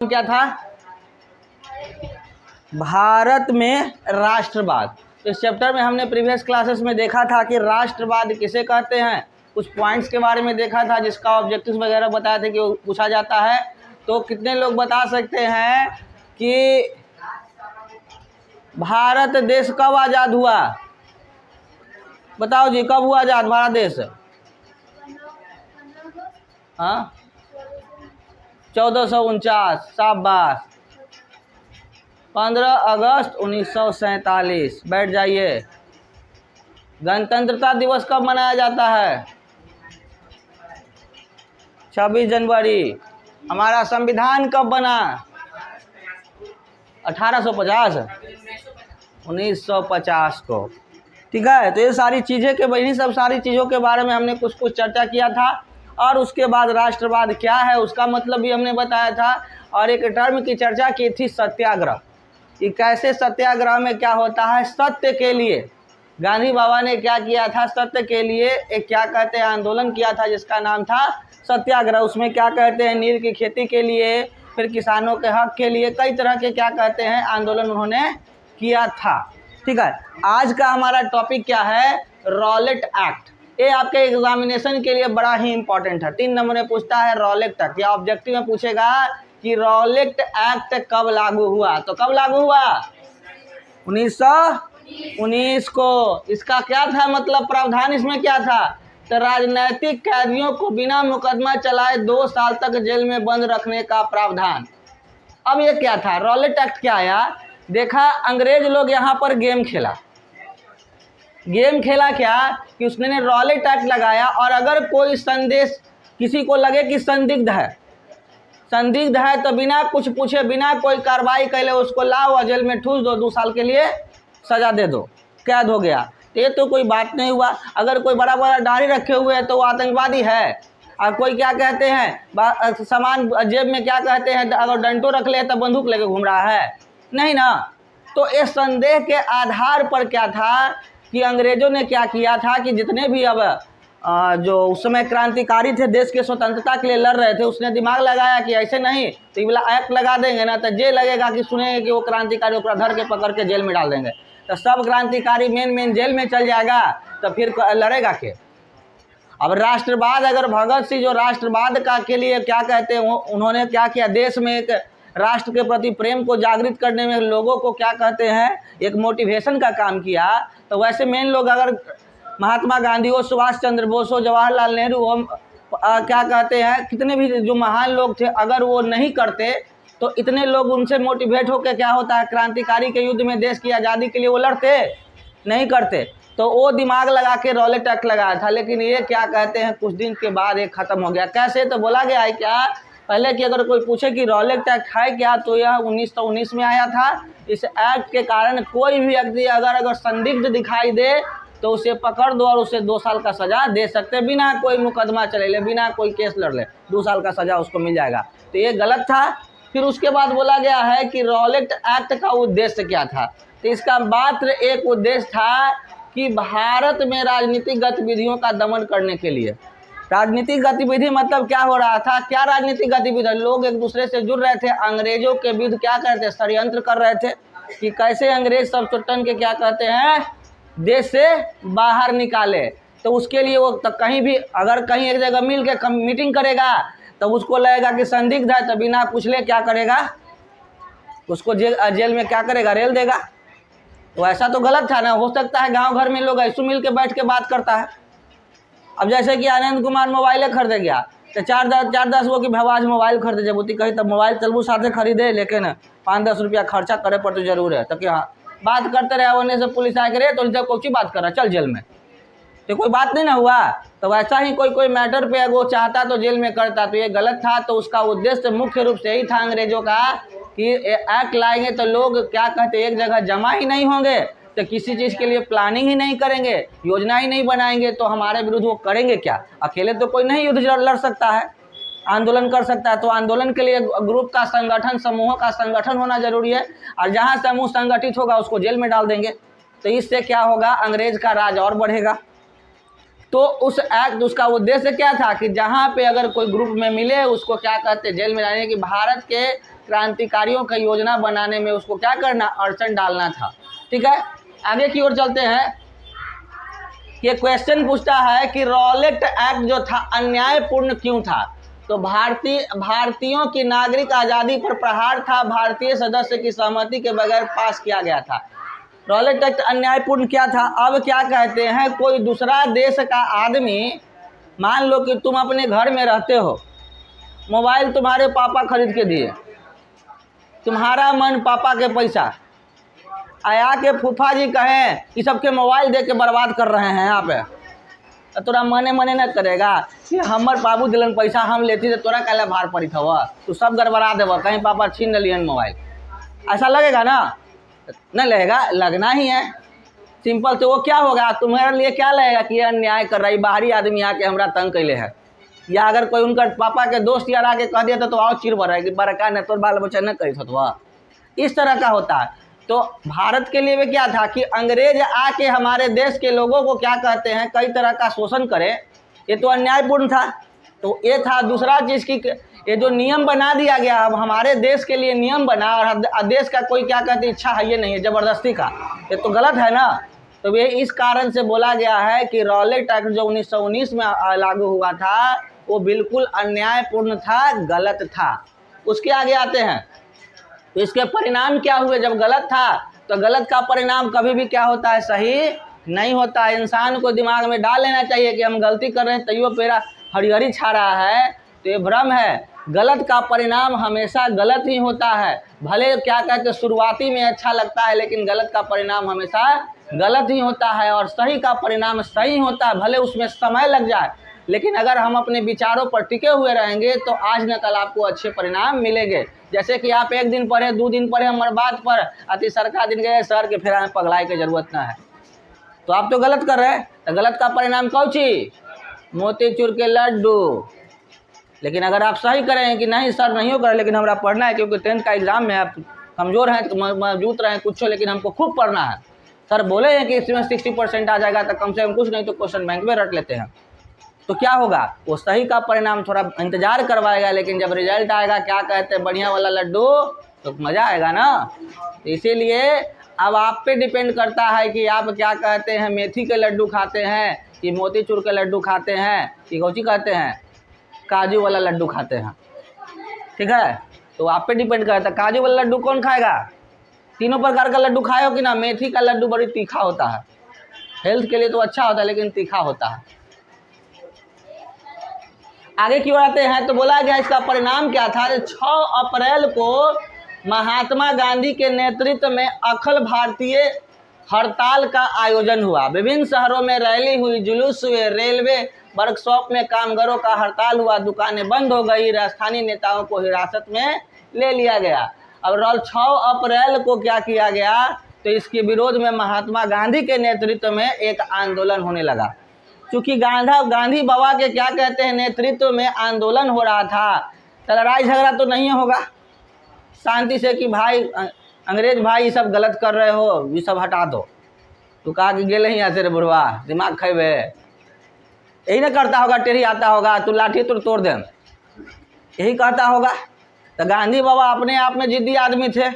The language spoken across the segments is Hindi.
क्या था? भारत में राष्ट्रवाद। इस चैप्टर में हमने प्रीवियस क्लासेस में देखा था कि राष्ट्रवाद किसे कहते हैं, कुछ पॉइंट्स के बारे में देखा था जिसका ऑब्जेक्टिव्स वगैरह बताए थे कि पूछा जाता है। तो कितने लोग बता सकते हैं कि भारत देश कब आज़ाद हुआ? बताओ जी, कब हुआ आज़ाद भारत देश? हाँ, 1449। शाबाश। 15 अगस्त 1947। बैठ जाइए। गणतंत्रता दिवस कब मनाया जाता है? 26 जनवरी। हमारा संविधान कब बना? 1850 1950 को। ठीक है, तो ये सारी चीज़ें के इन्हीं सब सारी चीज़ों के बारे में हमने कुछ चर्चा किया था। और उसके बाद राष्ट्रवाद क्या है उसका मतलब भी हमने बताया था। और एक टर्म की चर्चा की थी, सत्याग्रह। कि कैसे सत्याग्रह में क्या होता है, सत्य के लिए गांधी बाबा ने क्या किया था, सत्य के लिए एक क्या कहते हैं आंदोलन किया था जिसका नाम था सत्याग्रह। उसमें क्या कहते हैं, नील की खेती के लिए, फिर किसानों के हक के लिए, कई तरह के क्या कहते हैं आंदोलन उन्होंने किया था। ठीक है, आज का हमारा टॉपिक क्या है? Rowlatt act. ये आपके एग्जामिनेशन के लिए बड़ा ही इंपॉर्टेंट है। 3 नंबर में पूछता है रॉलेट एक्ट, या ऑब्जेक्टिव में पूछेगा कि रॉलेट एक्ट कब लागू हुआ। तो कब लागू हुआ? 1919 को। इसका क्या था मतलब, प्रावधान इसमें क्या था? तो राजनैतिक कैदियों को बिना मुकदमा चलाए 2 साल तक जेल में बंद रखने का प्रावधान। अब ये क्या था, रॉलेट एक्ट क्या आया? देखा, अंग्रेज लोग यहाँ पर गेम खेला क्या कि उसने रॉलेट एक्ट लगाया। और अगर कोई संदेश किसी को लगे कि संदिग्ध है तो बिना कुछ पूछे, बिना कोई कार्रवाई करे उसको लाओ और जेल में ठूस दो, 2 साल के लिए सजा दे दो, कैद हो गया। तो ये तो कोई बात नहीं हुआ। अगर कोई बड़ा बड़ा दाढ़ी रखे हुए है तो वो आतंकवादी है। और कोई क्या कहते हैं, सामान जेब में क्या कहते हैं, अगर डंटो रख ले तो बंदूक लेके घूम रहा है, नहीं ना। तो इस संदेह के आधार पर क्या था कि अंग्रेजों ने क्या किया था कि जितने भी अब जो उस समय क्रांतिकारी थे, देश के स्वतंत्रता के लिए लड़ रहे थे, उसने दिमाग लगाया कि ऐसे नहीं तो ये वाला एक्ट लगा देंगे ना तो जेल लगेगा कि सुनेंगे कि वो क्रांतिकारी ऊपर धर के पकड़ के जेल में डाल देंगे, तो सब क्रांतिकारी मेन जेल में चल जाएगा, तो फिर लड़ेगा के। अब राष्ट्रवाद, अगर भगत सिंह जो राष्ट्रवाद का के लिए क्या कहते हैं, उन्होंने क्या किया, देश में एक राष्ट्र के प्रति प्रेम को जागृत करने में लोगों को क्या कहते हैं एक मोटिवेशन का काम किया। तो वैसे मेन लोग अगर महात्मा गांधी हो, सुभाष चंद्र बोस हो, जवाहरलाल नेहरू हो, क्या कहते हैं कितने भी जो महान लोग थे, अगर वो नहीं करते तो इतने लोग उनसे मोटिवेट होकर क्या होता है, क्रांतिकारी के युद्ध में देश की आज़ादी के लिए वो लड़ते नहीं करते। तो वो दिमाग लगा के रॉलेट एक्ट लगाया था। लेकिन ये क्या कहते हैं कुछ दिन के बाद ये खत्म हो गया। कैसे? तो बोला गया है क्या पहले कि अगर कोई पूछे कि रॉलेट एक्ट है क्या, तो यह 1919 में आया था। इस एक्ट के कारण कोई भी व्यक्ति अगर संदिग्ध दिखाई दे तो उसे पकड़ दो और उसे 2 साल का सजा दे सकते, बिना कोई मुकदमा चले ले, बिना कोई केस लड़ ले, 2 साल का सजा उसको मिल जाएगा। तो ये गलत था। फिर उसके बाद बोला गया है कि रॉलेट एक्ट का उद्देश्य क्या था। तो इसका मात्र एक उद्देश्य था कि भारत में राजनीतिक गतिविधियों का दमन करने के लिए। राजनीतिक गतिविधि मतलब क्या हो रहा था, क्या राजनीतिक गतिविधि, लोग एक दूसरे से जुड़ रहे थे, अंग्रेजों के विरुद्ध क्या करते, षड्यंत्र कर रहे थे कि कैसे अंग्रेज सब चुट्टन के क्या कहते हैं देश से बाहर निकाले। तो उसके लिए वो तो कहीं भी अगर कहीं एक जगह मिल के मीटिंग करेगा तो उसको लगेगा कि संदिग्ध है, तो बिना पूछले क्या करेगा, उसको जेल में क्या करेगा, रेल देगा। तो ऐसा तो गलत था ना। हो सकता है गांव घर में लोग ऐसे मिल के बैठ के बात करता है। अब जैसे कि आनंद कुमार मोबाइल खरीदे गया तो 4-10 गो की भवाज मोबाइल खरीदे, जब उती कही तब मोबाइल चलबू साथे खरीदे, लेकिन 5-10 रुपया खर्चा करे पर तो जरूर है। तो क्या बात करते रहे, होने से पुलिस आ करे तो जब कोई बात कर रहा चल जेल में, तो कोई बात नहीं ना हुआ। तो वैसा ही कोई मैटर पे वो चाहता तो जेल में करता, तो ये गलत था। तो उसका उद्देश्य मुख्य रूप से यही था अंग्रेजों का कि एक्ट लाएंगे तो लोग क्या कहते एक जगह जमा ही नहीं होंगे, तो किसी चीज़ के लिए प्लानिंग ही नहीं करेंगे, योजना ही नहीं बनाएंगे, तो हमारे विरुद्ध वो करेंगे क्या। अकेले तो कोई नहीं युद्ध लड़ सकता है, आंदोलन कर सकता है। तो आंदोलन के लिए ग्रुप का संगठन, समूहों का संगठन होना जरूरी है। और जहाँ समूह संगठित होगा उसको जेल में डाल देंगे। तो इससे क्या होगा, अंग्रेज का राज और बढ़ेगा। तो उस एक्ट, उसका उद्देश्य क्या था कि जहाँ पे अगर कोई ग्रुप में मिले उसको क्या कहते जेल में डालने की। भारत के क्रांतिकारियों का योजना बनाने में उसको क्या करना, अड़चन डालना था। ठीक है, आगे की ओर चलते हैं। ये क्वेश्चन पूछता है कि रॉलेट एक्ट जो था अन्यायपूर्ण क्यों था। तो भारतीयों की नागरिक आज़ादी पर प्रहार था, भारतीय सदस्य की सहमति के बगैर पास किया गया था। रॉलेट एक्ट अन्यायपूर्ण क्या था। अब क्या कहते हैं, कोई दूसरा देश का आदमी, मान लो कि तुम अपने घर में रहते हो, मोबाइल तुम्हारे पापा खरीद के दिए, तुम्हारा मन पापा के पैसा, आया के फूफा जी कहें कि सबके मोबाइल दे के बर्बाद कर रहे हैं यहाँ पे, तो तोरा मने न करेगा कि हमर बाबू दिलन पैसा, हम लेती तो तोरा काला भार पड़ी था, तू सब गड़बड़ा देव, कहीं पापा छीन लियन मोबाइल, ऐसा लगेगा ना, नहीं लगेगा, लगना ही है सिंपल। तो वो क्या होगा, तुम्हारे लिए क्या लगेगा कि ये अन्याय कर रहा है, बाहरी आदमी आके हमरा तंग कैले है। या अगर कोई उनका पापा के दोस्त यार आके कह दिया तो आओ चिर बढ़ेगी, बड़का न तो बाल बच्चा न करी था, इस तरह का होता है। तो भारत के लिए भी क्या था कि अंग्रेज आके हमारे देश के लोगों को क्या कहते हैं, कई तरह का शोषण करे, ये तो अन्यायपूर्ण था। तो ये था। दूसरा चीज़ की ये जो नियम बना दिया गया, अब हमारे देश के लिए नियम बना और देश का कोई क्या कहते इच्छा है ये नहीं है, ज़बरदस्ती का, ये तो गलत है ना। तो ये इस कारण से बोला गया है कि रॉलेट एक्ट जो 1919 में लागू हुआ था वो बिल्कुल अन्यायपूर्ण था, गलत था। उसके आगे आते हैं, तो इसके परिणाम क्या हुए। जब गलत था तो गलत का परिणाम कभी भी क्या होता है, सही नहीं होता है। इंसान को दिमाग में डाल लेना चाहिए कि हम गलती कर रहे हैं तैयो पेरा हरिहरी छा रहा है, तो ये भ्रम है। गलत का परिणाम हमेशा गलत ही होता है। भले क्या कहते शुरुआती में अच्छा लगता है, लेकिन गलत का परिणाम हमेशा गलत ही होता है, और सही का परिणाम सही होता है, भले उसमें समय लग जाए, लेकिन अगर हम अपने विचारों पर टिके हुए रहेंगे तो आज न कल आपको अच्छे परिणाम मिलेंगे। जैसे कि आप 1 दिन पढ़े, 2 दिन पढ़े हमारे बात पर अति सरका दिन गए सर के, फिर हमें पगलाए की जरूरत ना है, तो आप तो गलत कर रहे हैं। तो गलत का परिणाम कौन ची, मोतीचूर के लड्डू। लेकिन अगर आप सही करें कि नहीं सर नहीं करें, लेकिन हमारा पढ़ना है क्योंकि 10th का एग्जाम में आप कमज़ोर हैं, मौजूद रहें कुछ हो, लेकिन हमको खूब पढ़ना है। सर बोले हैं कि इसमें 60% आ जाएगा, तो कम से कम कुछ नहीं तो क्वेश्चन बैंक में रट लेते हैं। तो क्या होगा, वो सही का परिणाम थोड़ा इंतजार करवाएगा, लेकिन जब रिजल्ट आएगा क्या कहते हैं बढ़िया वाला लड्डू, तो मज़ा आएगा ना। इसीलिए अब आप पे डिपेंड करता है कि आप क्या कहते हैं, मेथी के लड्डू खाते हैं कि मोतीचूर के लड्डू खाते हैं कि कौची कहते हैं, काजू वाला लड्डू खाते हैं। ठीक है, तो आप पे डिपेंड करता है काजू वाला लड्डू कौन खाएगा। तीनों प्रकार का लड्डू खाए हो कि ना। मेथी का लड्डू बड़ी तीखा होता है, हेल्थ के लिए तो अच्छा होता है, लेकिन तीखा होता है। आगे की ओर आते हैं, तो बोला गया इसका परिणाम क्या था। 6 अप्रैल को महात्मा गांधी के नेतृत्व में अखिल भारतीय हड़ताल का आयोजन हुआ। विभिन्न शहरों में रैली हुई, जुलूस हुए, रेलवे वर्कशॉप में कामगारों का हड़ताल हुआ, दुकानें बंद हो गई, राजस्थानी नेताओं को हिरासत में ले लिया गया। अब 6 अप्रैल को क्या किया गया, तो इसके विरोध में महात्मा गांधी के नेतृत्व में एक आंदोलन होने लगा। क्योंकि गांधी बाबा के क्या कहते हैं नेतृत्व में आंदोलन हो रहा था, तो लड़ाई झगड़ा तो नहीं होगा, शांति से कि भाई अंग्रेज भाई ये सब गलत कर रहे हो, ये सब हटा दो। तो कहा कि गेले ही यहाँ से रे बुढ़वा, दिमाग खेबे, यही ना करता होगा, टेढ़ी आता होगा, तू लाठी तो तोड़ दे, यही कहता होगा। तो गांधी बाबा अपने आप में जिद्दी आदमी थे,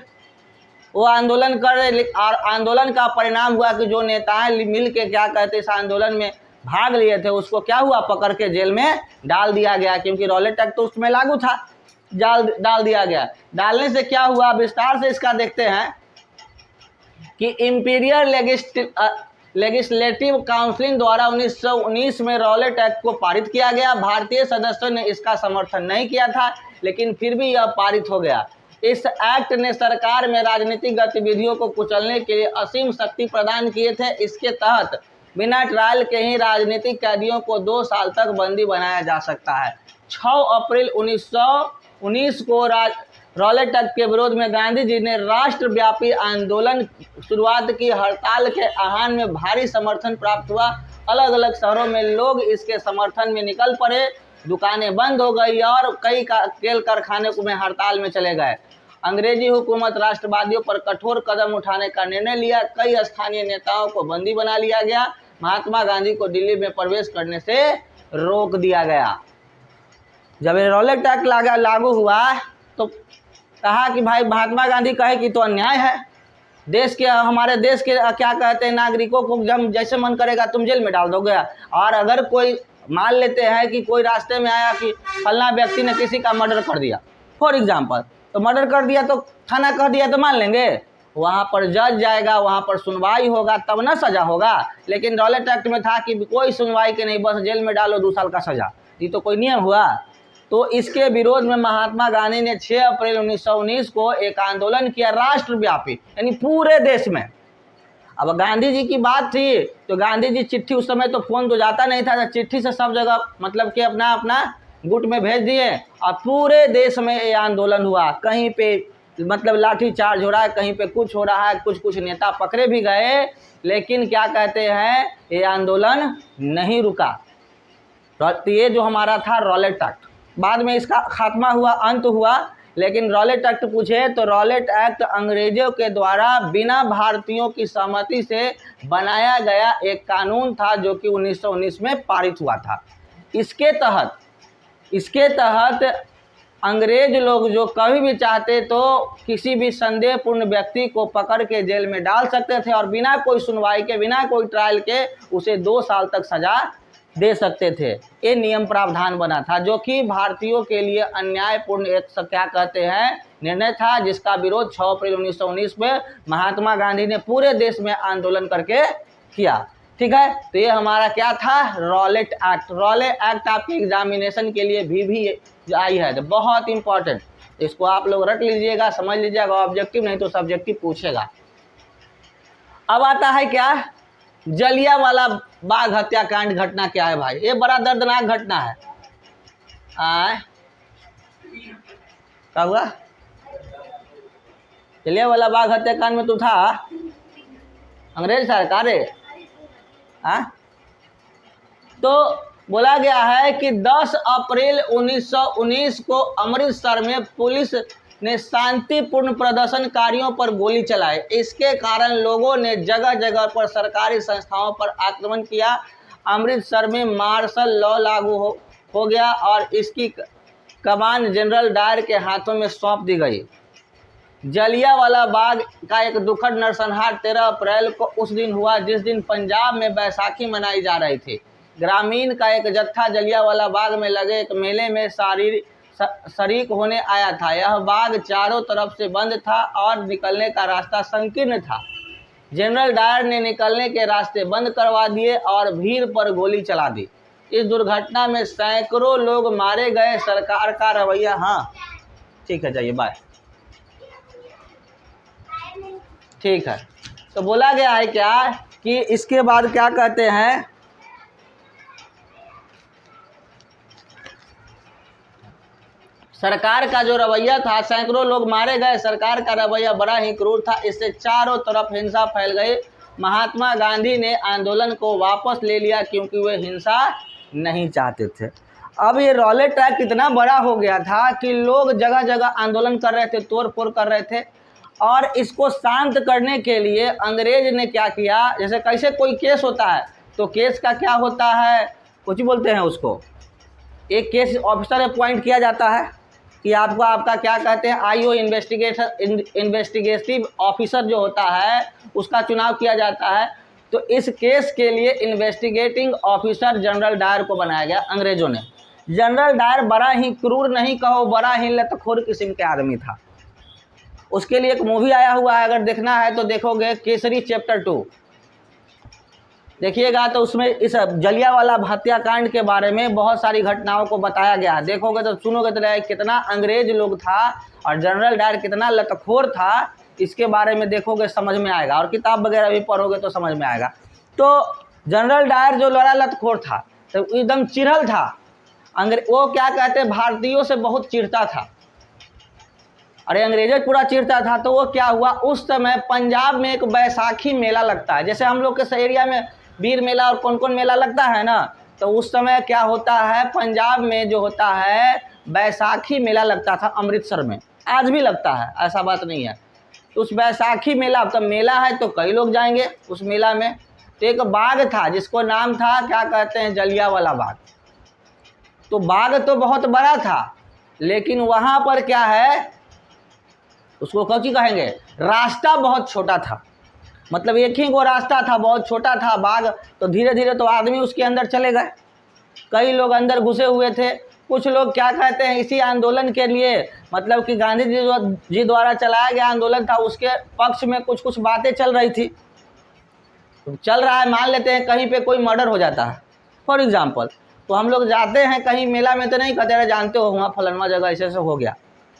वो आंदोलन कर रहे, और आंदोलन का परिणाम हुआ कि जो नेताएं मिल के क्या कहते इस आंदोलन में भाग लिए थे, उसको क्या हुआ, पकड़ के जेल में डाल दिया गया, क्योंकि रॉलेट एक्ट तो उसमें लागू था, डाल दिया गया। डालने से क्या हुआ, विस्तार से इसका देखते हैं कि इंपीरियल लेजिस्लेटिव काउंसिल द्वारा 1919 में रॉलेट एक्ट को पारित किया गया। भारतीय सदस्यों ने इसका समर्थन नहीं किया था, लेकिन फिर भी यह पारित हो गया। इस एक्ट ने सरकार में राजनीतिक गतिविधियों को कुचलने के लिए असीम शक्ति प्रदान किए थे। इसके तहत बिना ट्रायल के ही राजनीतिक कैदियों को 2 साल तक बंदी बनाया जा सकता है। 6 अप्रैल 1919 को रॉलेट एक्ट के विरोध में गांधी जी ने राष्ट्रव्यापी आंदोलन शुरुआत की। हड़ताल के आह्वान में भारी समर्थन प्राप्त हुआ। अलग अलग शहरों में लोग इसके समर्थन में निकल पड़े, दुकानें बंद हो गई और कई तेल कारखाने में हड़ताल में चले गए। अंग्रेजी हुकूमत राष्ट्रवादियों पर कठोर कदम उठाने का निर्णय लिया। कई स्थानीय नेताओं को बंदी बना लिया गया। महात्मा गांधी को दिल्ली में प्रवेश करने से रोक दिया गया। जब ये रॉलेट एक्ट लागू हुआ तो कहा कि भाई महात्मा गांधी कहे कि तो अन्याय है, देश के हमारे देश के क्या कहते हैं नागरिकों को जब जैसे मन करेगा तुम जेल में डाल दोगे। और अगर कोई मान लेते हैं कि कोई रास्ते में आया कि फलना व्यक्ति ने किसी का मर्डर कर दिया फॉर एग्जांपल, तो मर्डर कर दिया तो थाना कह दिया तो मान लेंगे, वहाँ पर जज जाएगा, वहाँ पर सुनवाई होगा तब ना सज़ा होगा। लेकिन रॉलेट एक्ट में था कि कोई सुनवाई के नहीं, बस जेल में डालो 2 साल का सज़ा, ये तो कोई नियम हुआ। तो इसके विरोध में महात्मा गांधी ने 6 अप्रैल 1919 को एक आंदोलन किया राष्ट्रव्यापी, यानी पूरे देश में। अब गांधी जी की बात थी तो गांधी जी चिट्ठी, उस समय तो फ़ोन तो जाता नहीं था, तो चिट्ठी से सब जगह मतलब कि अपना अपना गुट में भेज दिए और पूरे देश में ये आंदोलन हुआ। कहीं पे मतलब लाठी चार्ज हो रहा है, कहीं पे कुछ हो रहा है, कुछ नेता पकड़े भी गए, लेकिन क्या कहते हैं ये आंदोलन नहीं रुका। तो ये जो हमारा था रॉलेट एक्ट, बाद में इसका खात्मा हुआ, अंत हुआ। लेकिन रॉलेट एक्ट पूछे तो रॉलेट एक्ट अंग्रेजों के द्वारा बिना भारतीयों की सहमति से बनाया गया एक कानून था जो कि 1919 में पारित हुआ था। इसके तहत अंग्रेज लोग जो कभी भी चाहते तो किसी भी संदेहपूर्ण व्यक्ति को पकड़ के जेल में डाल सकते थे और बिना कोई सुनवाई के, बिना कोई ट्रायल के उसे 2 साल तक सज़ा दे सकते थे। ये नियम प्रावधान बना था जो कि भारतीयों के लिए अन्यायपूर्ण एक क्या कहते हैं निर्णय था, जिसका विरोध 6 अप्रैल 1919 में महात्मा गांधी ने पूरे देश में आंदोलन करके किया। ठीक है, तो ये हमारा क्या था रॉलेट एक्ट। रॉलेट एक्ट आपके एग्जामिनेशन के लिए भी आई है, तो बहुत इंपॉर्टेंट, इसको आप लोग रट लीजिएगा, समझ लीजिएगा, ऑब्जेक्टिव नहीं तो सब्जेक्टिव पूछेगा। अब आता है क्या जलियांवाला बाग हत्याकांड घटना क्या है भाई, ये बड़ा दर्दनाक घटना है। क्या हुआ जलियांवाला बाग हत्याकांड में? तो था अंग्रेज सरकार है। तो बोला गया है कि 10 अप्रैल 1919 को अमृतसर में पुलिस ने शांतिपूर्ण प्रदर्शनकारियों पर गोली चलाई। इसके कारण लोगों ने जगह जगह पर सरकारी संस्थाओं पर आक्रमण किया। अमृतसर में मार्शल लॉ लागू हो गया और इसकी कमान जनरल डायर के हाथों में सौंप दी गई। जलियांवाला बाग का एक दुखद नरसंहार 13 अप्रैल को उस दिन हुआ जिस दिन पंजाब में बैसाखी मनाई जा रही थी। ग्रामीण का एक जत्था जलियांवाला बाग में लगे एक मेले में शरीक होने आया था। यह बाग चारों तरफ से बंद था और निकलने का रास्ता संकीर्ण था। जनरल डायर ने निकलने के रास्ते बंद करवा दिए और भीड़ पर गोली चला दी। इस दुर्घटना में सैकड़ों लोग मारे गए। सरकार का रवैया, हाँ ठीक है जाइए बाय, ठीक है। तो बोला गया है क्या कि इसके बाद क्या कहते हैं, सरकार का जो रवैया था, सैकड़ों लोग मारे गए, सरकार का रवैया बड़ा ही क्रूर था। इससे चारों तरफ हिंसा फैल गई। महात्मा गांधी ने आंदोलन को वापस ले लिया क्योंकि वे हिंसा नहीं चाहते थे। अब ये रॉलेट एक्ट इतना बड़ा हो गया था कि लोग जगह जगह आंदोलन कर रहे थे, तोड़ फोड़ कर रहे थे। और इसको शांत करने के लिए अंग्रेज ने क्या किया, जैसे कैसे कोई केस होता है तो केस का क्या होता है, कुछ बोलते हैं उसको, एक केस ऑफिसर अपॉइंट किया जाता है कि आपका क्या कहते हैं आईओ इन्वेस्टिगेटिव ऑफिसर जो होता है उसका चुनाव किया जाता है। तो इस केस के लिए इन्वेस्टिगेटिंग ऑफिसर जनरल डायर को बनाया गया अंग्रेजों ने। जनरल डायर बड़ा ही क्रूर नहीं कहो, बड़ा ही लतखोर किस्म के आदमी था। उसके लिए एक मूवी आया हुआ है, अगर देखना है तो देखोगे, केसरी चैप्टर 2 देखिएगा। तो उसमें इस जलियांवाला हत्याकांड के बारे में बहुत सारी घटनाओं को बताया गया है। देखोगे तो सुनोगे तो कितना अंग्रेज लोग था और जनरल डायर कितना लतखोर था, इसके बारे में देखोगे समझ में आएगा, और किताब वगैरह भी पढ़ोगे तो समझ में आएगा। तो जनरल डायर जो लड़ा लतखोर था, तो एकदम चिढ़ल था। वो क्या कहते हैं भारतीयों से बहुत चिढ़ता था, अरे अंग्रेजों पूरा चिढ़ता था। तो वो क्या हुआ, उस समय पंजाब में एक बैसाखी मेला लगता है, जैसे हम लोग के एरिया में वीर मेला और कौन कौन मेला लगता है ना, तो उस समय क्या होता है पंजाब में जो होता है बैसाखी मेला लगता था अमृतसर में, आज भी लगता है, ऐसा बात नहीं है। तो उस बैसाखी मेला, अब तो मेला है तो कई लोग जाएंगे उस मेला में। तो एक बाग था जिसको नाम था क्या कहते हैं जलियांवाला बाग। तो बाग तो बहुत बड़ा था, लेकिन वहाँ पर क्या है उसको कौची कहेंगे, रास्ता बहुत छोटा था, मतलब एक ही वो रास्ता था, बहुत छोटा था बाग, तो धीरे धीरे तो आदमी उसके अंदर चले गए, कई लोग अंदर घुसे हुए थे। कुछ लोग क्या कहते हैं, इसी आंदोलन के लिए, मतलब कि गांधी जी द्वारा चलाया गया आंदोलन था, उसके पक्ष में कुछ कुछ बातें चल रही थी। तो चल रहा है, मान लेते हैं कहीं पे कोई मर्डर हो जाता है फॉर एग्जांपल, तो हम लोग जाते हैं कहीं मेला में, तो नहीं कहते रहे जानते हो वहाँ फलाना जगह ऐसे ऐसे हो गया,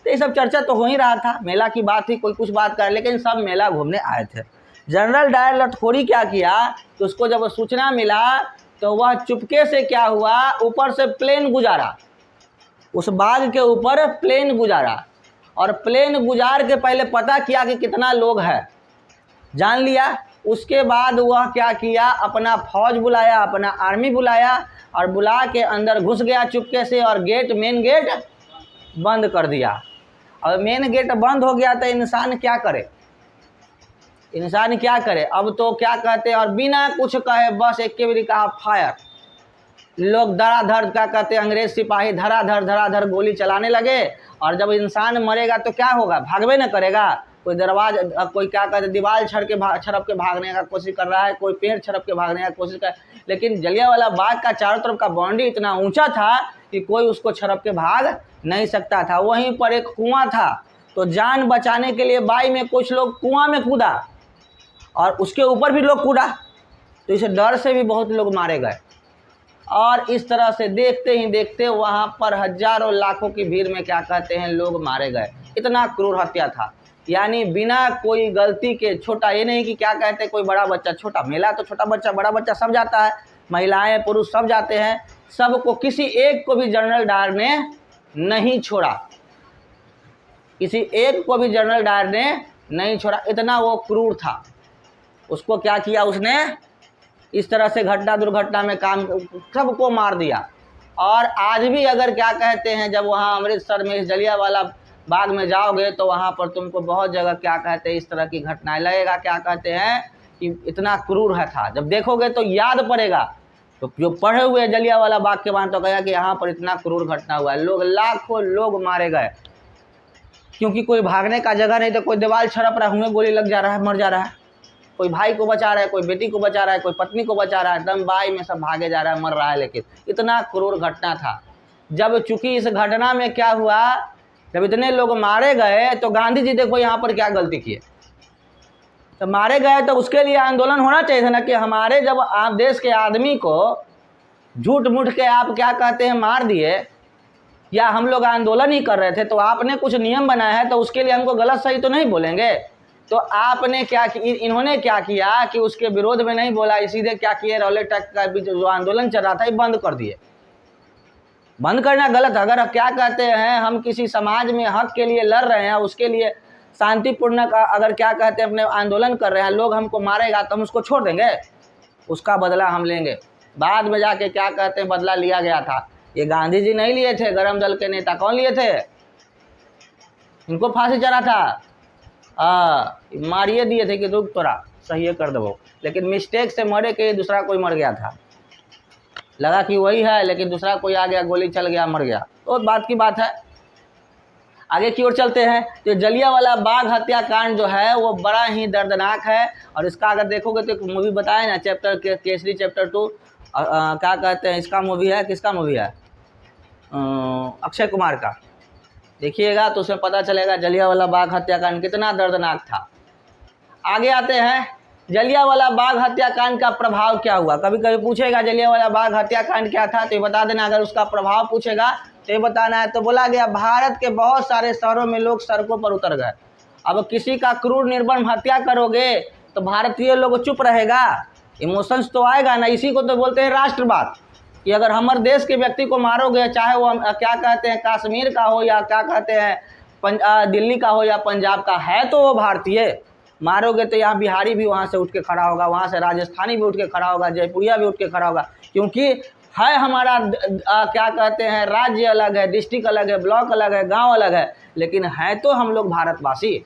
तो ये सब चर्चा तो हो ही रहा था, मेला की बात थी, कोई कुछ बात कर, लेकिन सब मेला घूमने आए थे। जनरल डायर लटखोरी क्या किया कि उसको जब सूचना मिला तो वह चुपके से क्या हुआ, ऊपर से प्लेन गुजारा, उस बाग के ऊपर प्लेन गुजारा, और प्लेन गुजार के पहले पता किया कि कितना लोग है, जान लिया। उसके बाद वह क्या किया, अपना फौज बुलाया, अपना आर्मी बुलाया, और बुला के अंदर घुस गया चुपके से, और मेन गेट बंद कर दिया। और मेन गेट बंद हो गया तो इंसान क्या करे, इंसान क्या करे, अब तो क्या कहते हैं, और बिना कुछ कहे बस एक के भी कहा फायर, लोग धड़ाधड़ क्या कहते हैं, अंग्रेज सिपाही धड़ाधड़ गोली चलाने लगे। और जब इंसान मरेगा तो क्या होगा, भागवे न करेगा, कोई दरवाजा, कोई क्या कहते हैं दीवार छड़प के भागने का कोशिश कर रहा है, कोई पेड़ छड़प के भागने का कोशिश कर, लेकिन जलियांवाला बाग का चारों तरफ का बाउंड्री इतना ऊंचा था कि कोई उसको छड़प के भाग नहीं सकता था। वहीं पर एक कुआं था, तो जान बचाने के लिए बाई में कुछ लोग कुआं में कूदा, और उसके ऊपर भी लोग कूदा, तो इस डर से भी बहुत लोग मारे गए। और इस तरह से देखते ही देखते वहाँ पर हजारों लाखों की भीड़ में क्या कहते हैं लोग मारे गए। इतना क्रूर हत्या था, यानी बिना कोई गलती के, छोटा ये नहीं कि क्या कहते हैं कोई बड़ा बच्चा, छोटा मेला तो छोटा बच्चा बड़ा बच्चा सब जाता है, महिलाएं पुरुष सब जाते हैं, सबको, किसी एक को भी जनरल डायर ने नहीं छोड़ा, किसी एक को भी जनरल डायर ने नहीं छोड़ा, इतना वो क्रूर था। उसको क्या किया उसने, इस तरह से घटना दुर्घटना में काम सबको मार दिया। और आज भी अगर क्या कहते हैं, जब वहाँ अमृतसर में इस जलियांवाला बाग में जाओगे तो वहाँ पर तुमको बहुत जगह क्या कहते हैं इस तरह की घटनाएं लगेगा, क्या कहते हैं कि इतना क्रूर है था, जब देखोगे तो याद पड़ेगा। तो जो पढ़े हुए जलियांवाला बाग के बारे तो कहा कि यहाँ पर इतना क्रूर घटना हुआ है, लोग लाखों लोग मारे गए, क्योंकि कोई भागने का जगह नहीं, तो कोई दीवार छड़प रहा है, गोली लग जा रहा है, मर जा रहा है, कोई भाई को बचा रहा है, कोई बेटी को बचा रहा है, कोई पत्नी को बचा रहा है, एकदम बाई में सब भागे जा रहा है, मर रहा है। लेकिन इतना क्रूर घटना था। जब चूंकि इस घटना में क्या हुआ, जब इतने लोग मारे गए तो गांधी जी देखो यहाँ पर क्या गलती किए, तो मारे गए तो उसके लिए आंदोलन होना चाहिए था ना, कि हमारे जब आप देश के आदमी को झूठ मूठ के आप क्या कहते हैं मार दिए, या हम लोग आंदोलन ही कर रहे थे, तो आपने कुछ नियम बनाया है तो उसके लिए हमको गलत सही तो नहीं बोलेंगे। तो आपने क्या, इन्होंने क्या किया कि उसके विरोध में नहीं बोला, सीधे क्या किए, रॉलेट एक्ट का जो आंदोलन चल रहा था ये बंद कर दिए। बंद करना गलत। अगर क्या कहते हैं हम किसी समाज में हक के लिए लड़ रहे हैं, उसके लिए शांतिपूर्ण अगर क्या कहते हैं अपने आंदोलन कर रहे हैं, लोग हमको मारेगा तो हम उसको छोड़ देंगे, उसका बदला हम लेंगे। बाद में जाके क्या कहते हैं बदला लिया गया था, ये गांधी जी नहीं लिए थे, गरम दल के नेता कौन लिए थे, इनको फांसी चढ़ा था, मारिए दिए थे कि रुक तोरा सही कर दो, लेकिन मिस्टेक से मरे के दूसरा कोई मर गया था, लगा कि वही है लेकिन दूसरा कोई आ गया, गोली चल गया, मर गया। तो बात की बात है। आगे की ओर चलते हैं। तो जलियांवाला बाग हत्याकांड जो है वो बड़ा ही दर्दनाक है, और इसका अगर देखोगे तो एक मूवी बताया ना, चैप्टर केसरी चैप्टर 2, क्या कहते हैं इसका मूवी है, किसका मूवी है, अक्षय कुमार का, देखिएगा तो उसमें पता चलेगा जलियांवाला बाग हत्याकांड कितना दर्दनाक था। आगे आते हैं, जलियांवाला बाग हत्याकांड का प्रभाव क्या हुआ। कभी कभी पूछेगा जलियांवाला बाग हत्याकांड क्या था, तो ये बता देना। अगर उसका प्रभाव पूछेगा तो ये बताना है। तो बोला गया भारत के बहुत सारे शहरों में लोग सड़कों पर उतर गए। अब किसी का क्रूर निर्मम हत्या करोगे तो भारतीय लोग चुप रहेगा, इमोशंस तो आएगा ना। इसी को तो बोलते हैं राष्ट्रवाद, कि अगर हमारे देश के व्यक्ति को मारोगे, चाहे वो क्या कहते हैं कश्मीर का हो या क्या कहते हैं दिल्ली का हो या पंजाब का है, तो वो भारतीय, मारोगे तो यहाँ बिहारी भी वहाँ से उठ के खड़ा होगा, वहाँ से राजस्थानी भी उठ के खड़ा होगा, जयपुरिया भी उठ के खड़ा होगा, क्योंकि है हमारा क्या कहते हैं राज्य अलग है, डिस्ट्रिक्ट अलग है, ब्लॉक अलग है, गांव अलग है, लेकिन है तो हम लोग भारतवासी।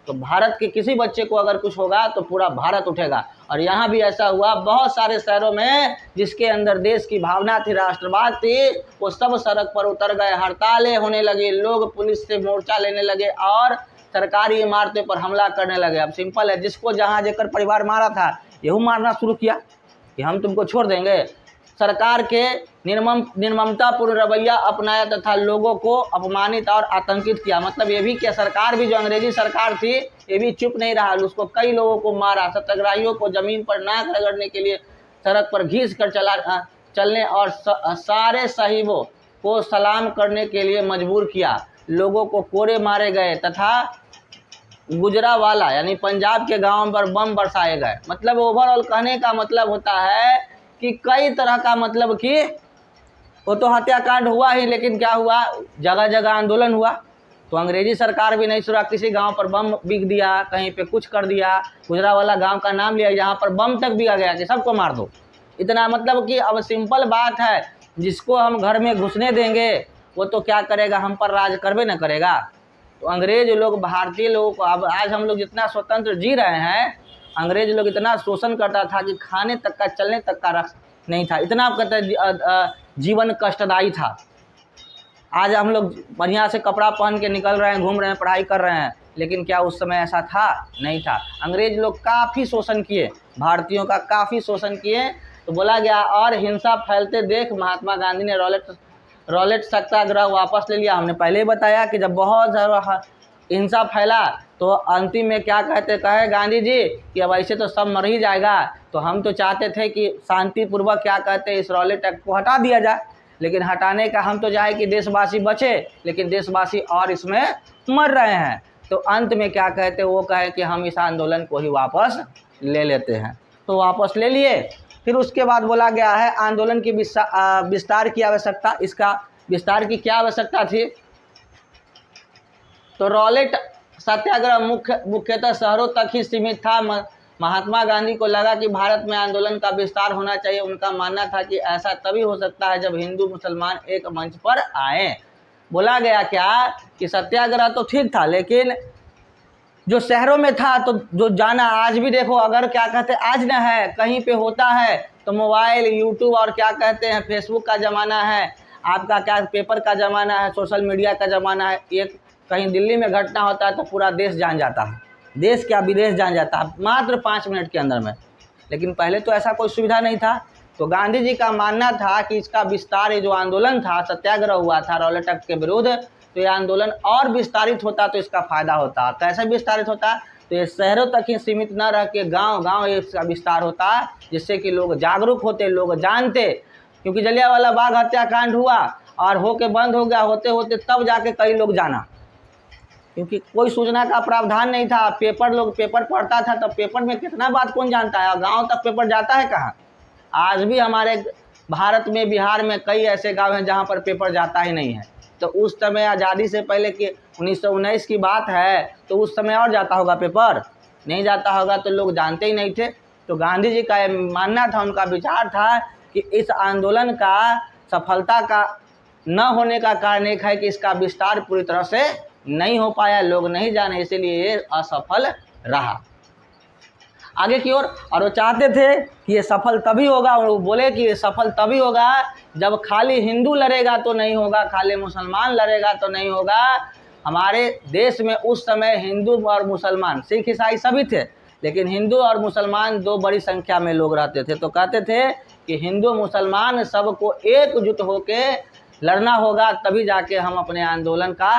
तो भारत के किसी बच्चे को अगर कुछ होगा तो पूरा भारत उठेगा। और यहाँ भी ऐसा हुआ, बहुत सारे शहरों में जिसके अंदर देश की भावना थी, राष्ट्रवाद थी, वो सब सड़क पर उतर गए, हड़तालें होने लगी, लोग पुलिस से मोर्चा लेने लगे और सरकारी इमारतों पर हमला करने लगे। अब सिंपल है, जिसको जहाँ जेकर परिवार मारा था यहू मारना शुरू किया कि हम तुमको छोड़ देंगे। सरकार के निर्ममतापूर्ण रवैया अपनाया तथा लोगों को अपमानित और आतंकित किया। मतलब ये भी क्या, सरकार भी जो अंग्रेजी सरकार थी ये भी चुप नहीं रहा, उसको कई लोगों को मारा। सत्याग्रहियों को जमीन पर नाक रगड़ने के लिए सड़क पर घींच कर चलने और सारे साहिबों को सलाम करने के लिए मजबूर किया। लोगों को कोड़े मारे गए तथा गुजरावाला यानी पंजाब के गांवों पर बम बरसाए गए। मतलब ओवरऑल कहने का मतलब होता है कि कई तरह का, मतलब कि वो तो हत्याकांड हुआ ही, लेकिन क्या हुआ, जगह जगह आंदोलन हुआ। तो अंग्रेजी सरकार भी नहीं सुना, किसी गांव पर बम बिक दिया, कहीं पे कुछ कर दिया। गुजरावाला गांव का नाम लिया, यहाँ पर बम तक बिका गया कि सबको मार दो। इतना मतलब कि अब सिंपल बात है, जिसको हम घर में घुसने देंगे वो तो क्या करेगा, हम पर राज करबे न करेगा। तो अंग्रेज लोग भारतीय लोगों को, अब आज हम लोग जितना स्वतंत्र जी रहे हैं, अंग्रेज लोग इतना शोषण करता था कि खाने तक का, चलने तक का रख नहीं था। इतना कहते जीवन कष्टदायी था। आज हम लोग बढ़िया से कपड़ा पहन के निकल रहे हैं, घूम रहे हैं, पढ़ाई कर रहे हैं, लेकिन क्या उस समय ऐसा था? नहीं था। अंग्रेज लोग काफ़ी शोषण किए, भारतीयों का काफ़ी शोषण किए। तो बोला गया, और हिंसा फैलते देख महात्मा गांधी ने रॉलेट सत्याग्रह वापस ले लिया। हमने पहले ही बताया कि जब बहुत ज़्यादा हिंसा फैला तो अंतिम में क्या कहे गांधी जी कि अब ऐसे तो सब मर ही जाएगा, तो हम तो चाहते थे कि शांतिपूर्वक क्या कहते इस रॉलेट एक्ट को हटा दिया जाए, लेकिन हटाने का हम तो चाहे कि देशवासी बचे, लेकिन देशवासी और इसमें मर रहे हैं। तो अंत में क्या कहते, वो कहे कि हम इस आंदोलन को ही वापस ले लेते हैं। तो वापस ले लिए। फिर उसके बाद बोला गया है आंदोलन की विस्तार की आवश्यकता। इसका विस्तार की क्या आवश्यकता थी? तो रॉलेट सत्याग्रह मुख्यतः शहरों तक ही सीमित था। महात्मा गांधी को लगा कि भारत में आंदोलन का विस्तार होना चाहिए। उनका मानना था कि ऐसा तभी हो सकता है जब हिंदू मुसलमान एक मंच पर आए। बोला गया क्या कि सत्याग्रह तो ठीक था, लेकिन जो शहरों में था तो जो जाना, आज भी देखो, अगर क्या कहते आज न है कहीं पे होता है तो मोबाइल, यूट्यूब और क्या कहते हैं फेसबुक का ज़माना है, आपका क्या पेपर का ज़माना है, सोशल मीडिया का ज़माना है। एक कहीं दिल्ली में घटना होता है तो पूरा देश जान जाता है, देश क्या विदेश जान जाता है मात्र 5 मिनट के अंदर में। लेकिन पहले तो ऐसा कोई सुविधा नहीं था। तो गांधी जी का मानना था कि इसका विस्तार, ये जो आंदोलन था, सत्याग्रह हुआ था रॉलेट एक्ट के विरुद्ध, तो ये आंदोलन और विस्तारित होता तो इसका फायदा होता। कैसे विस्तारित होता? तो ये शहरों तक ही सीमित न रह के गाँव इसका विस्तार होता, जिससे कि लोग जागरूक होते, लोग जानते। क्योंकि जलियांवाला बाग हत्याकांड हुआ और होके बंद हो गया, होते होते तब जाके कई लोग जाना, क्योंकि कोई सूचना का प्रावधान नहीं था। लोग पेपर पढ़ता था, तो पेपर में कितना बात कौन जानता है, गांव तक पेपर जाता है कहाँ? आज भी हमारे भारत में, बिहार में कई ऐसे गांव हैं जहां पर पेपर जाता ही नहीं है। तो उस समय आज़ादी से पहले के 1919 की बात है, तो उस समय और जाता होगा पेपर? नहीं जाता होगा, तो लोग जानते ही नहीं थे। तो गांधी जी का मानना था, उनका विचार था कि इस आंदोलन का सफलता का न होने का कारण एक है कि इसका विस्तार पूरी तरह से नहीं हो पाया, लोग नहीं जाने, इसीलिए ये असफल रहा। आगे की ओर, और वो चाहते थे कि ये सफल तभी होगा, वो बोले कि ये सफल तभी होगा जब खाली हिंदू लड़ेगा तो नहीं होगा, खाली मुसलमान लड़ेगा तो नहीं होगा। हमारे देश में उस समय हिंदू और मुसलमान, सिख ईसाई सभी थे, लेकिन हिंदू और मुसलमान 2 बड़ी संख्या में लोग रहते थे। तो कहते थे कि हिंदू मुसलमान सबको एकजुट होके लड़ना होगा, तभी जाके हम अपने आंदोलन का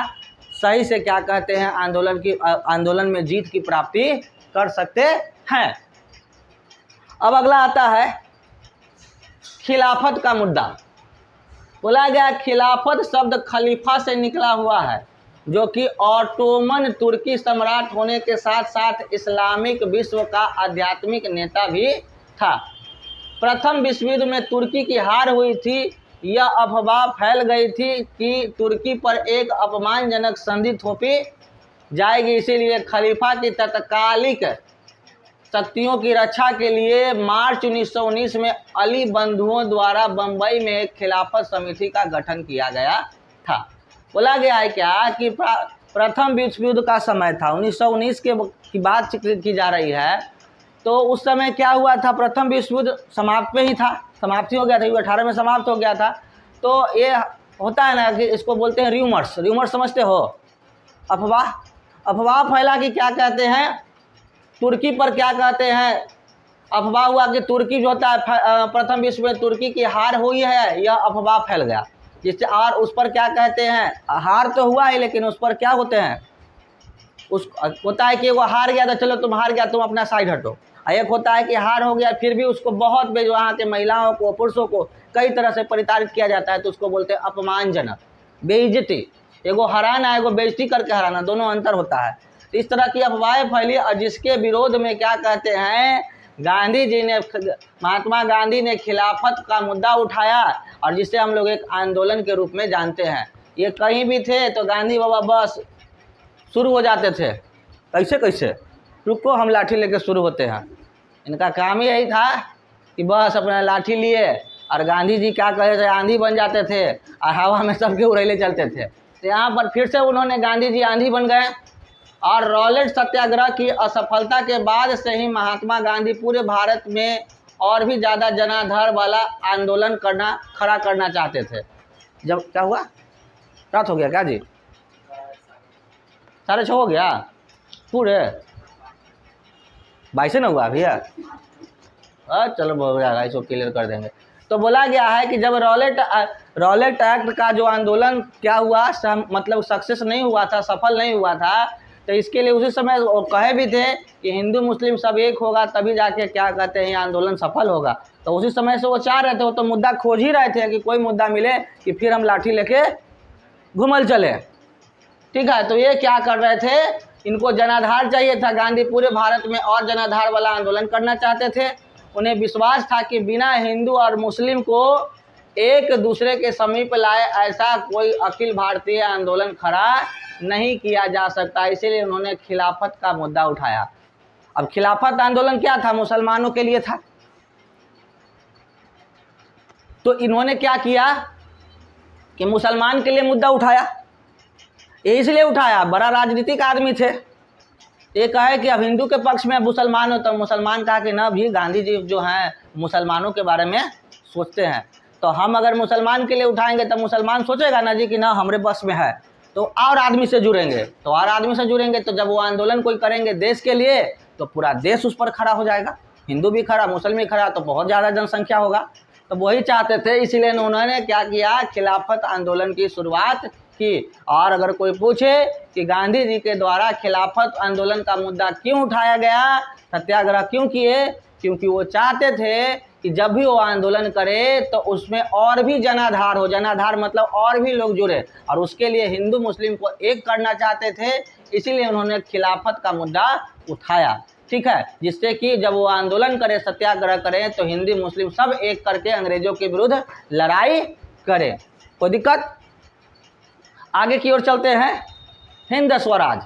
सही से क्या कहते हैं आंदोलन में जीत की प्राप्ति कर सकते हैं। अब अगला आता है खिलाफत का मुद्दा। बोला गया खिलाफत शब्द खलीफा से निकला हुआ है, जो कि ऑटोमन तुर्की सम्राट होने के साथ साथ इस्लामिक विश्व का आध्यात्मिक नेता भी था। प्रथम विश्व युद्ध में तुर्की की हार हुई थी। यह अफवाह फैल गई थी कि तुर्की पर एक अपमानजनक संधि थोपी जाएगी, इसीलिए खलीफा की तत्कालिक शक्तियों की रक्षा के लिए मार्च 1919 में अली बंधुओं द्वारा बंबई में एक खिलाफत समिति का गठन किया गया था। बोला गया है क्या कि प्रथम विश्व युद्ध का समय था, 1919 की बात की जा रही है। तो उस समय क्या हुआ था, प्रथम विश्व युद्ध समाप्त पे ही था, समाप्ति हो गया था, 18 में समाप्त हो गया था। तो ये होता है ना कि इसको बोलते हैं र्यूमर्स। र्यूमर्स समझते हो? अफवाह। अफवाह फैला कि क्या कहते हैं, तुर्की पर क्या कहते हैं, अफवाह हुआ कि तुर्की जो होता है प्रथम विश्व में तुर्की की हार हुई है, यह अफवाह फैल गया जिससे, और उस पर क्या कहते हैं, हार तो हुआ है लेकिन उस पर क्या होते हैं, उस होता है कि वो हार गया तो चलो तुम हार गया, तुम अपना साइड हटो। एक होता है कि हार हो गया फिर भी उसको बहुत वहाँ के महिलाओं को पुरुषों को कई तरह से परिताड़ित किया जाता है, तो उसको बोलते हैं अपमानजनक, बेइज्जती। एगो हराना एगो बेइज्जती करके हराना, दोनों अंतर होता है। तो इस तरह की अफवाहें फैली और जिसके विरोध में क्या कहते हैं, गांधी जी ने, महात्मा गांधी ने खिलाफत का मुद्दा उठाया और जिसे हम लोग एक आंदोलन के रूप में जानते हैं। ये कहीं भी थे तो गांधी बाबा बस शुरू हो जाते थे, कैसे कैसे, रुको हम लाठी लेके शुरू होते हैं। इनका काम ही यही था कि बस अपना लाठी लिए और गांधी जी क्या कहे थे, आंधी बन जाते थे और हवा में सबके उड़ैले चलते थे। तो यहाँ पर फिर से उन्होंने, गांधी जी आंधी बन गए और रॉलेट सत्याग्रह की असफलता के बाद से ही महात्मा गांधी पूरे भारत में और भी ज़्यादा जनाधार वाला आंदोलन खड़ा करना चाहते थे। जब क्या हुआ, रात हो गया क्या जी, 6:30 हो गया पूरे 22 ना हुआ भैया, चलो हो जाएगा, इसको क्लियर कर देंगे। तो बोला गया है कि जब रॉलेट एक्ट का जो आंदोलन क्या हुआ, मतलब सक्सेस नहीं हुआ था, सफल नहीं हुआ था, तो इसके लिए उसी समय वो कहे भी थे कि हिंदू मुस्लिम सब एक होगा तभी जाके क्या कहते हैं ये आंदोलन सफल होगा। तो उसी समय से वो चाह रहे थे, वो तो मुद्दा खोज ही रहे थे कि कोई मुद्दा मिले कि फिर हम लाठी लेके घूमल चले, ठीक है। तो ये क्या कर रहे थे, इनको जनाधार चाहिए था, गांधी पूरे भारत में और जनाधार वाला आंदोलन करना चाहते थे। उन्हें विश्वास था कि बिना हिंदू और मुस्लिम को एक दूसरे के समीप लाए ऐसा कोई अखिल भारतीय आंदोलन खड़ा नहीं किया जा सकता, इसीलिए उन्होंने खिलाफत का मुद्दा उठाया। अब खिलाफत आंदोलन क्या था, मुसलमानों के लिए था। तो इन्होंने क्या किया कि मुसलमान के लिए मुद्दा उठाया, ये इसलिए उठाया, बड़ा राजनीतिक आदमी थे। ये कहे कि अब हिंदू के पक्ष में मुसलमान हो, तो मुसलमान कहा कि ना भी गांधी जी जो हैं मुसलमानों के बारे में सोचते हैं, तो हम अगर मुसलमान के लिए उठाएंगे तो मुसलमान सोचेगा ना जी कि ना हमारे बस में है, तो और आदमी से जुड़ेंगे, तो और आदमी से जुड़ेंगे, तो जब वो आंदोलन कोई करेंगे देश के लिए तो पूरा देश उस पर खड़ा हो जाएगा, हिंदू भी खड़ा मुसलमान भी खड़ा, तो बहुत ज़्यादा जनसंख्या होगा। तो वही चाहते थे, इसीलिए उन्होंने क्या किया, खिलाफत आंदोलन की शुरुआत की। और अगर कोई पूछे कि गांधी जी के द्वारा खिलाफत आंदोलन का मुद्दा क्यों उठाया गया, सत्याग्रह क्यों किए, क्योंकि वो चाहते थे कि जब भी वो आंदोलन करे तो उसमें और भी जनाधार हो, जनाधार मतलब और भी लोग जुड़े, और उसके लिए हिंदू मुस्लिम को एक करना चाहते थे, इसीलिए उन्होंने खिलाफत का मुद्दा उठाया, ठीक है, जिससे कि जब वो आंदोलन करें, सत्याग्रह करें, तो हिंदू मुस्लिम सब एक करके अंग्रेजों के विरुद्ध लड़ाई करें। कोई दिक्कत? आगे की ओर चलते हैं, हिंद स्वराज।